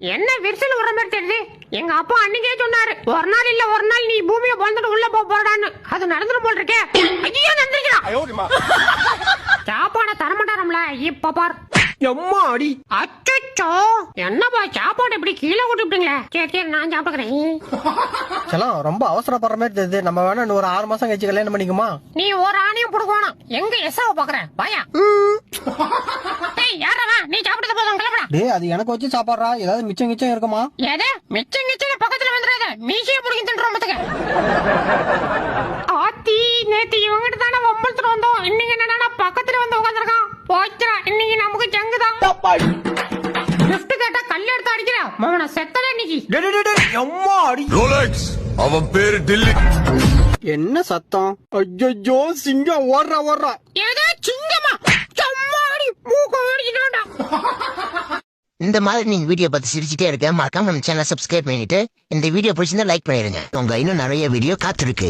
என்ன விரிசல் வர மாதிரி தெரியுது? எங்க அப்பா அன்னைக்கே சொன்னாரு, ஒரு நாள் இல்ல ஒரு நாள் நீ பூமியை பிறந்துட்டு உள்ள போறான்னு. அது நடந்துடும் போல் இருக்கே. ஐயோ நடந்துருக்கா. சாப்பாட தரமாட்டாரம்ல இப்ப பார். எம்மா அடி. அச்சோ என்னப்பா சாப்பாடு இப்படி கீழே விட்டுட்டீங்களே. சரி சரி நான் சாப்பிடுறேன். செல்லம் ரொம்ப அவசரப்படுற மாதிரி தெரியுது. நம்ம வேணா இன்னும் ஒரு 6 மாசம் கழிச்சு கல்யாணம் பண்ணிக்குமா? நீ ஒரு ஆணையும் புடுக்கணும். எங்க எஸ்ஸாவ பாக்குறேன் பாயா. யாரவா நீ சாப்பிட்டது போதும் கிளம்புடா. டேய் அது எனக்கு வச்சு சாப்பாடுறா. ஏதாவது மிச்சம் கிச்சம் இருக்குமா? ஏதே மிச்சம் கிச்சம் பக்கத்துல வந்துடாத. மீசிய புடிங்கி தின்றோம் மத்துக்க. ஆத்தி நேத்து இவங்கிட்ட தானே வம்பளத்துல வந்தோம். இன்னைக்கு என்னடா பக்கத்துல வந்து உட்கார்ந்திருக்கான். போச்சுடா இன்னைக்கு நமக்கு ஜங்குதான். கிஃப்ட் கேட்டா கல்ல எடுத்து அடிக்கிறா. மவன செத்தல இன்னைக்கு. எம்மா அடி. ரோலக்ஸ் அவன் பேரு டில்லி. என்ன சத்தம்? ஐயோ சிங்கம் ஓடுறா. ஏதோ சிங்கமா சம்மாடி மூக்கு ஓடிக்கிட்டான்டா. இந்த மாதிரி நீங்க வீடியோ பார்த்து சிரிச்சுட்டே இருக்க மறக்காம நம்ம சேனலை சப்ஸ்கிரைப் பண்ணிட்டு இந்த வீடியோ பிடிச்சிருந்தா லைக் பண்ணிருங்க. உங்க இன்னும் நிறைய வீடியோ காத்திருக்கு.